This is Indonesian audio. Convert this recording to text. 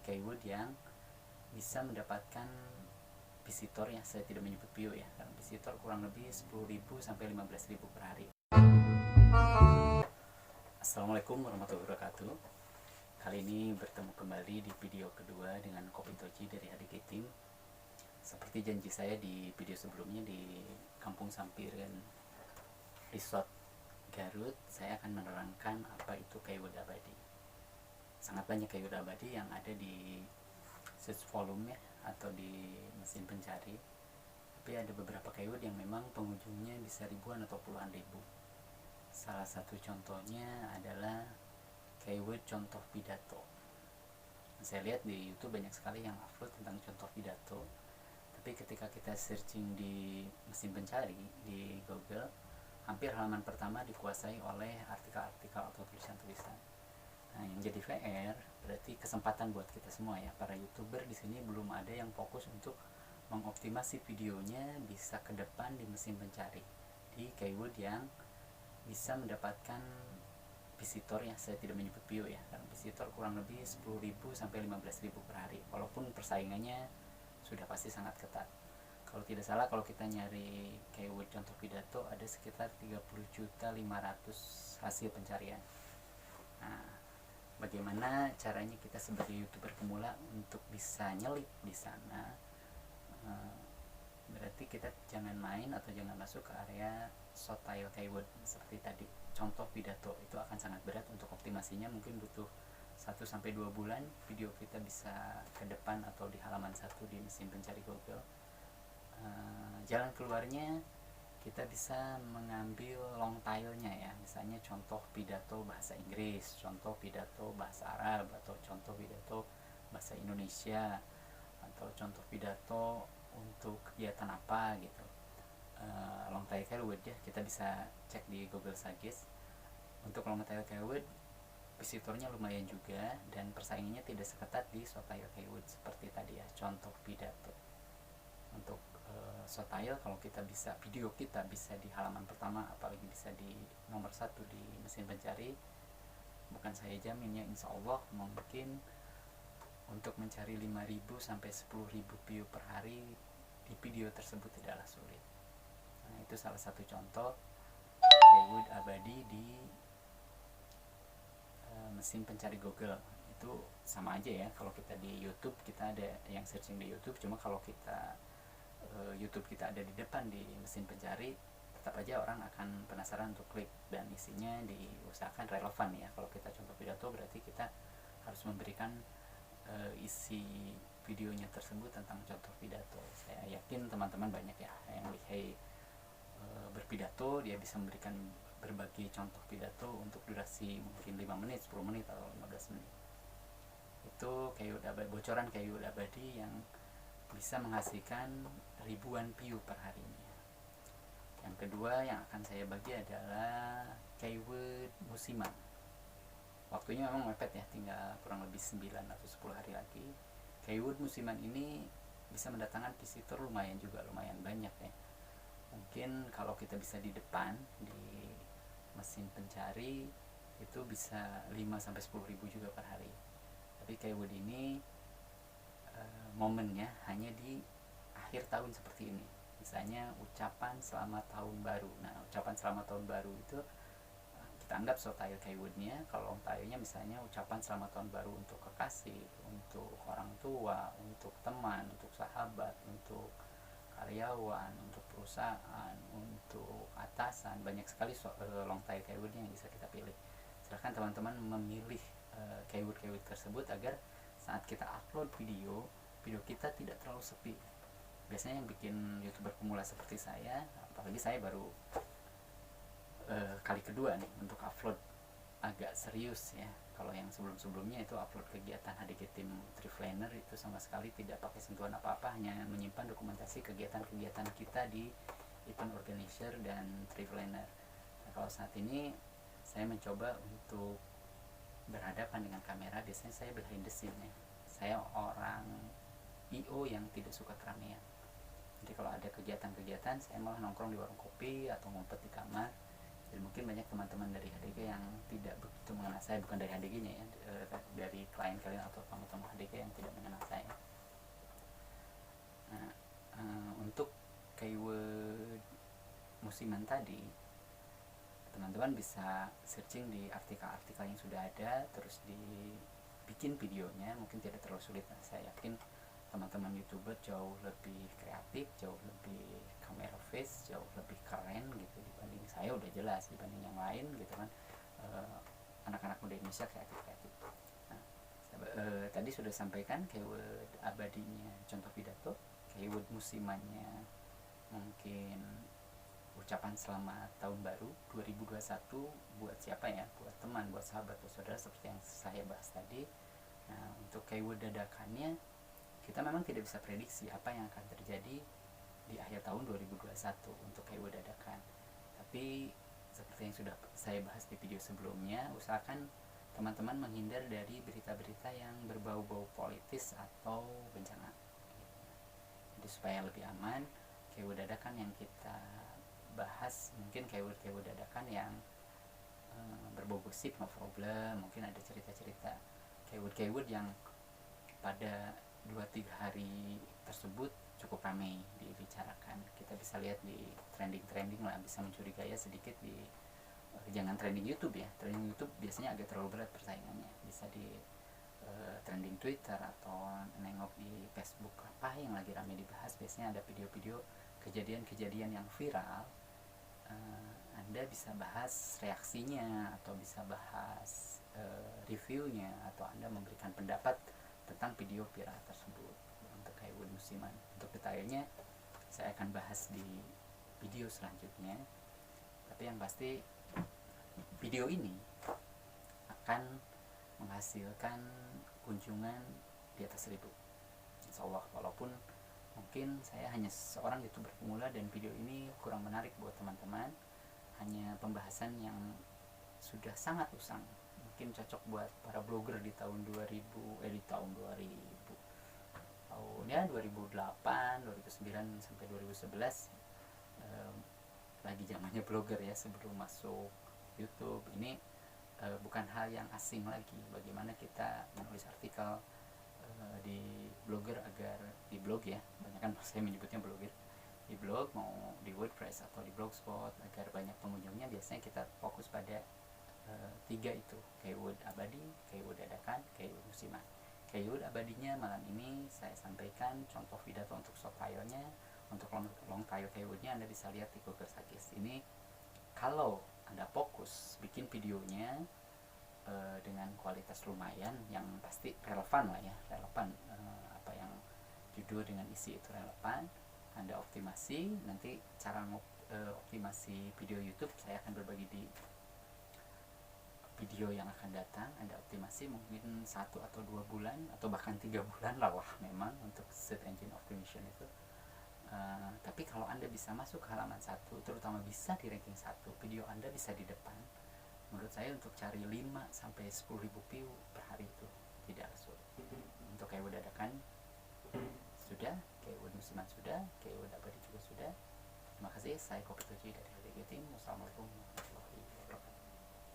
keyword yang bisa mendapatkan visitor ya, saya tidak menyebut view ya, karena visitor kurang lebih 10.000 sampai 15.000 per hari. Assalamualaikum warahmatullahi wabarakatuh. Kali ini bertemu kembali di video kedua dengan Kopi Toji dari HDG Team. Seperti janji saya di video sebelumnya di Kampung Sampiran Resort Garut, saya akan menerangkan apa itu keyword abadi. Sangat banyak keyword abadi yang ada di search volume ya, atau di mesin pencari. Tapi ada beberapa keyword yang memang pengunjungnya bisa ribuan atau puluhan ribu. Salah satu contohnya adalah keyword contoh pidato. Saya lihat di YouTube banyak sekali yang upload tentang contoh pidato. Tapi ketika kita searching di mesin pencari di Google, hampir halaman pertama dikuasai oleh artikel-artikel atau tulisan-tulisan. Nah, yang jadi VR berarti kesempatan buat kita semua ya, para YouTuber di sini belum ada yang fokus untuk mengoptimasi videonya bisa ke depan di mesin pencari di keyword yang bisa mendapatkan visitor ya, saya tidak menyebut view ya, karena visitor kurang lebih 10.000 sampai 15.000 per hari, walaupun persaingannya sudah pasti sangat ketat. Kalau tidak salah, kalau kita nyari keyword contoh pidato ada sekitar 30.500.000 hasil pencarian. Nah, bagaimana caranya kita sebagai YouTuber pemula untuk bisa nyelip di sana? Berarti kita jangan main atau jangan masuk ke area short-tail keyword seperti tadi contoh pidato. Itu akan sangat berat untuk optimasinya, mungkin butuh 1-2 bulan video kita bisa ke depan atau di halaman 1 di mesin pencari Google. Jalan keluarnya kita bisa mengambil long tailnya ya, misalnya contoh pidato bahasa Inggris, contoh pidato bahasa Arab, atau contoh pidato bahasa Indonesia, atau contoh pidato untuk kegiatan apa gitu. Long tail keyword ya, kita bisa cek di Google Suggest. Untuk long tail keyword visitornya lumayan juga dan persaingannya tidak seketat di short tail keyword seperti tadi ya, contoh pidato. Untuk short tail, kalau kita bisa video kita bisa di halaman pertama, apalagi bisa di nomor 1 di mesin pencari, bukan saya jamin ya, insya Allah mungkin untuk mencari 5.000 sampai 10.000 view per hari di video tersebut tidaklah sulit. Nah, itu salah satu contoh keyword abadi di mesin pencari Google. Itu sama aja ya, kalau kita di YouTube kita ada yang searching di YouTube, cuma kalau kita YouTube kita ada di depan di mesin pencari, tetap aja orang akan penasaran untuk klik, dan isinya diusahakan relevan ya. Kalau kita contoh pidato berarti kita harus memberikan isi videonya tersebut tentang contoh pidato. Saya yakin teman-teman banyak ya yang lihai berpidato, dia bisa memberikan berbagai contoh pidato untuk durasi mungkin 5 menit, 10 menit, atau 15 menit. Itu keyword abadi, bocoran keyword abadi yang bisa menghasilkan ribuan view per harinya. Yang kedua yang akan saya bagi adalah keyword musiman. Waktunya memang mepet ya, tinggal kurang lebih 9 atau 10 hari lagi. Keyword musiman ini bisa mendatangkan visitor lumayan juga, lumayan banyak ya. Mungkin kalau kita bisa di depan di mesin pencari itu bisa 5 sampai 10 ribu juga per hari. Tapi keyword ini momennya hanya di akhir tahun seperti ini, misalnya ucapan selamat tahun baru. Nah, ucapan selamat tahun baru itu kita anggap short tail keywordnya. Kalau long tailnya misalnya ucapan selamat tahun baru untuk kekasih, untuk orang tua, untuk teman, untuk sahabat, untuk karyawan, untuk perusahaan, untuk atasan. Banyak sekali long tail keywordnya yang bisa kita pilih. Silahkan teman-teman memilih keyword-keyword tersebut agar saat kita upload video kita tidak terlalu sepi. Biasanya yang bikin YouTuber pemula seperti saya, apalagi saya baru kali kedua nih untuk upload agak serius ya. Kalau yang sebelum-sebelumnya itu upload kegiatan HDG Team Triplanner, itu sama sekali tidak pakai sentuhan apa-apa, hanya menyimpan dokumentasi kegiatan-kegiatan kita di event organizer dan Triplanner. Nah, kalau saat ini saya mencoba untuk berhadapan dengan kamera. Biasanya saya behind the scene ya. Saya orang IO yang tidak suka keramaian. Jadi kalau ada kegiatan-kegiatan, saya malah nongkrong di warung kopi atau ngumpet di kamar. Jadi mungkin banyak teman-teman dari HDG yang tidak begitu mengenal saya, bukan dari HDG-nya ya, dari klien kalian atau tamu-tamu HDG yang keyword musiman tadi, teman-teman bisa searching di artikel-artikel yang sudah ada, terus dibikin videonya. Mungkin tidak terlalu sulit, saya yakin teman-teman youtuber jauh lebih kreatif, jauh lebih camera face, jauh lebih keren gitu dibanding saya, udah jelas dibanding yang lain gitu kan. Anak-anak muda Indonesia kreatif. Nah, tadi sudah sampaikan keyword abadinya contoh pidato, keyword musimannya mungkin ucapan selamat tahun baru 2021 buat siapa ya, buat teman, buat sahabat, buat saudara, seperti yang saya bahas tadi. Nah, untuk keyword dadakannya, kita memang tidak bisa prediksi apa yang akan terjadi di akhir tahun 2021 untuk keyword dadakan. Tapi seperti yang sudah saya bahas di video sebelumnya, usahakan teman-teman menghindar dari berita-berita yang berbau-bau politis atau bencana. Jadi supaya lebih aman, keyword dadakan yang kita bahas mungkin keyword dadakan yang berbau gosip, no problem. Mungkin ada cerita-cerita keyword yang pada 2-3 hari tersebut cukup ramai dibicarakan. Kita bisa lihat di trending lah, bisa mencurigai sedikit di jangan trending YouTube ya. Trending YouTube biasanya agak terlalu berat persaingannya. Bisa di trending Twitter atau nengok di Facebook apa yang lagi ramai dibahas. Biasanya ada video-video kejadian-kejadian yang viral. Anda bisa bahas reaksinya, atau bisa bahas reviewnya, atau Anda memberikan pendapat tentang video viral tersebut untuk keyword musiman. Untuk detailnya saya akan bahas di video selanjutnya. Tapi yang pasti video ini akan menghasilkan kunjungan di atas 1.000, insya Allah. Walaupun mungkin saya hanya seorang youtuber pemula dan video ini kurang menarik buat teman-teman, hanya pembahasan yang sudah sangat usang, mungkin cocok buat para blogger di tahun 2000 tahunnya 2008, 2009 sampai 2011, lagi zamannya blogger ya, sebelum masuk YouTube. Ini bukan hal yang asing lagi bagaimana kita menulis artikel di blogger agar di blog ya, banyak kan saya menyebutnya blogger, di blog mau di WordPress atau di Blogspot, agar banyak pengunjungnya. Biasanya kita fokus pada 3 itu, keyword abadi, keyword dadakan, keyword musiman. Keyword abadinya malam ini saya sampaikan contoh pidato untuk short title-nya. Untuk long title keywordnya Anda bisa lihat di Google Suggest. Ini kalau Anda fokus bikin videonya dengan kualitas lumayan, yang pasti relevan lah ya, relevan, apa yang judul dengan isi itu relevan, Anda optimasi. Nanti cara optimasi video YouTube saya akan berbagi di video yang akan datang. Anda optimasi mungkin 1 atau 2 bulan atau bahkan 3 bulan lah memang untuk search engine optimization itu. Tapi kalau Anda bisa masuk ke halaman 1, terutama bisa di ranking 1, video Anda bisa di depan. Menurut saya untuk cari 5 sampai 10.000 view per hari itu tidak sulit. Untuk keyword dadakan sudah, keyword musiman sudah, keyword abadi juga sudah. Terima kasih, saya Kopi Tuji dari LDG Team. Wassalamualaikum.